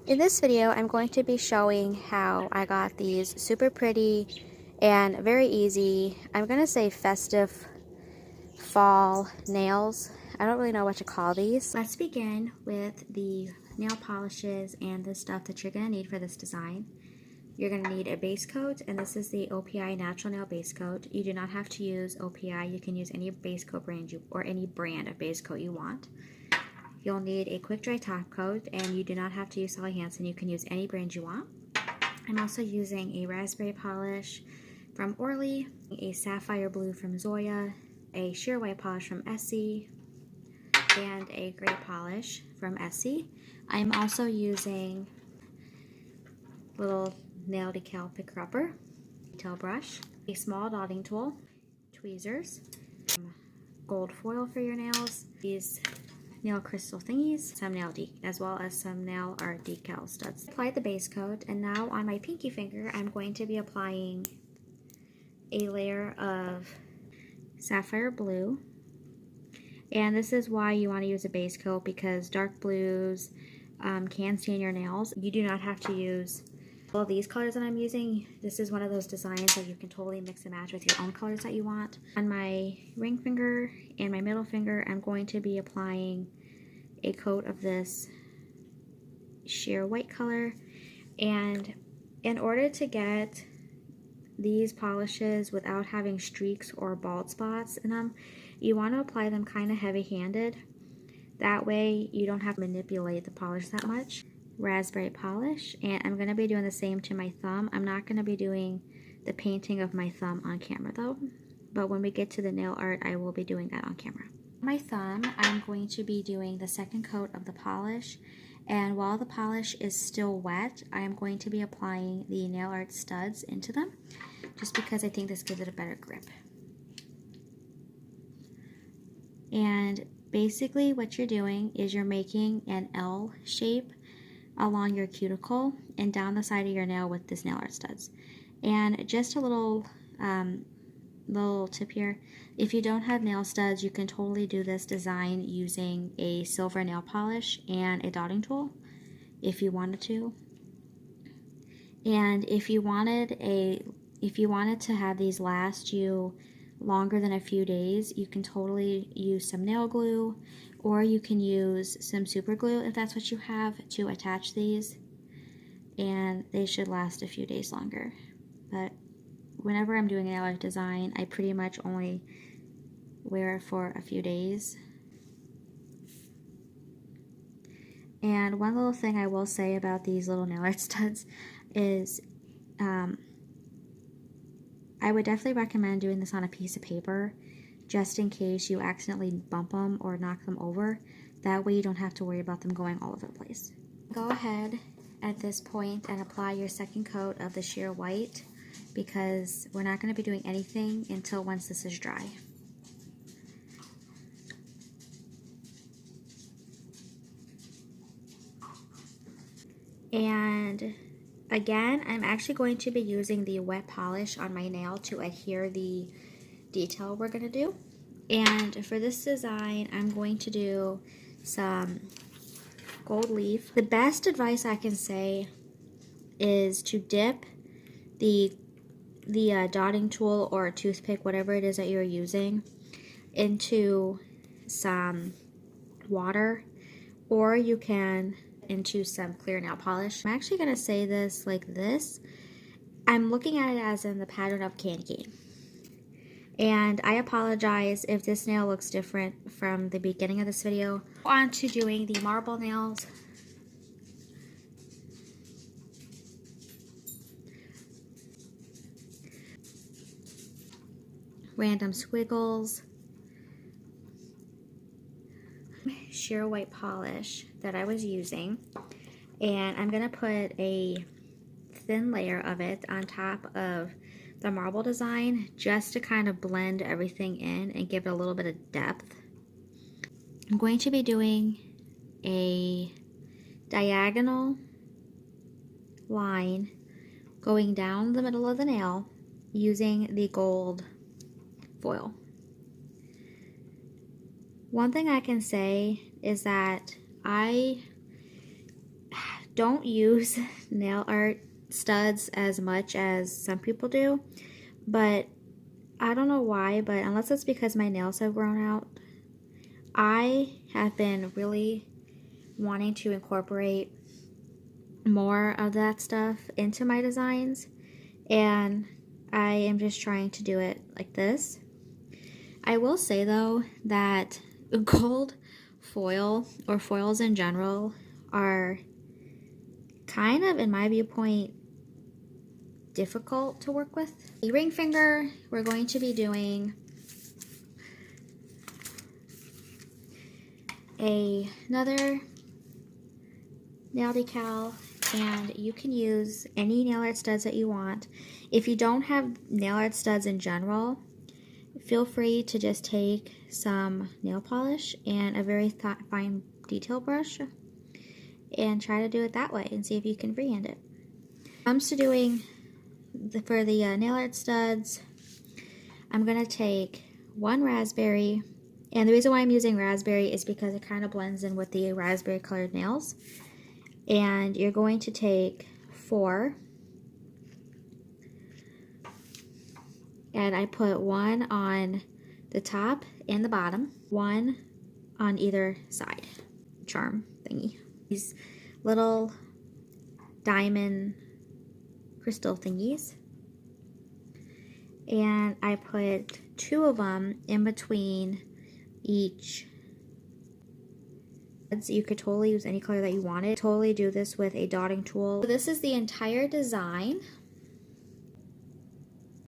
In this video, I'm going to be showing how I got these super pretty and very easy, I'm going to say festive fall nails. I don't really know what to call these. Let's begin with the nail polishes and the stuff that you're going to need for this design. You're going to need a base coat, and this is the OPI Natural Nail Base Coat. You do not have to use OPI. You can use any base coat brand or any brand of base coat you want. You'll need a quick dry top coat, and you do not have to use Sally Hansen. You can use any brand you want. I'm also using a raspberry polish from Orly, a sapphire blue from Zoya, a sheer white polish from Essie, and a gray polish from Essie. I'm also using little nail decal picker upper, detail brush, a small dotting tool, tweezers, gold foil for your nails, these nail crystal thingies, some nail as well as some nail art decal studs. Apply the base coat, and now on my pinky finger I'm going to be applying a layer of sapphire blue. And this is why you want to use a base coat, because dark blues can stain your nails. You do not have to use all these colors that I'm using. This is one of those designs that you can totally mix and match with your own colors that you want. On my ring finger and my middle finger, I'm going to be applying a coat of this sheer white color. And in order to get these polishes without having streaks or bald spots in them, you want to apply them kind of heavy-handed. That way you don't have to manipulate the polish that much. Raspberry polish, and I'm going to be doing the same to my thumb. I'm not going to be doing the painting of my thumb on camera though, but when we get to the nail art I will be doing that on camera. My thumb, I'm going to be doing the second coat of the polish, and while the polish is still wet, I am going to be applying the nail art studs into them, just because I think this gives it a better grip. And basically what you're doing is you're making an L shape along your cuticle and down the side of your nail with this nail art studs. And just a little tip here, if you don't have nail studs, you can totally do this design using a silver nail polish and a dotting tool if you wanted to. And if you wanted to have these last you longer than a few days, you can totally use some nail glue, or you can use some super glue if that's what you have to attach these, and they should last a few days longer. But whenever I'm doing a nail art design, I pretty much only wear it for a few days. And one little thing I will say about these little nail art studs is I would definitely recommend doing this on a piece of paper, just in case you accidentally bump them or knock them over. That way you don't have to worry about them going all over the place. Go ahead at this point and apply your second coat of the sheer white, because we're not going to be doing anything until once this is dry. And again, I'm actually going to be using the wet polish on my nail to adhere the detail we're going to do. And for this design, I'm going to do some gold leaf. The best advice I can say is to dip the dotting tool or a toothpick, whatever it is that you're using, into some water, or you can into some clear nail polish. I'm actually going to say this like this. I'm looking at it as in the pattern of candy cane. And I apologize if this nail looks different from the beginning of this video. On to doing the marble nails. Random squiggles. Sheer white polish that I was using. And I'm going to put a thin layer of it on top of the marble design, just to kind of blend everything in and give it a little bit of depth. I'm going to be doing a diagonal line going down the middle of the nail using the gold foil. One thing I can say is that I don't use nail art studs as much as some people do, but I don't know why, but unless it's because my nails have grown out, I have been really wanting to incorporate more of that stuff into my designs, and I am just trying to do it like this. I will say though that gold foil or foils in general are kind of, in my viewpoint, difficult to work with. The ring finger, we're going to be doing another nail decal, and you can use any nail art studs that you want. If you don't have nail art studs in general, feel free to just take some nail polish and a very fine detail brush and try to do it that way and see if you can freehand it. When it comes to doing for the nail art studs, I'm going to take one raspberry, and the reason why I'm using raspberry is because it kind of blends in with the raspberry colored nails. And you're going to take 4, and I put 1 on the top and the bottom, 1 on either side. Charm thingy. These little diamond crystal thingies. And I put 2 of them in between each. You could totally use any color that you wanted. Totally do this with a dotting tool. So this is the entire design.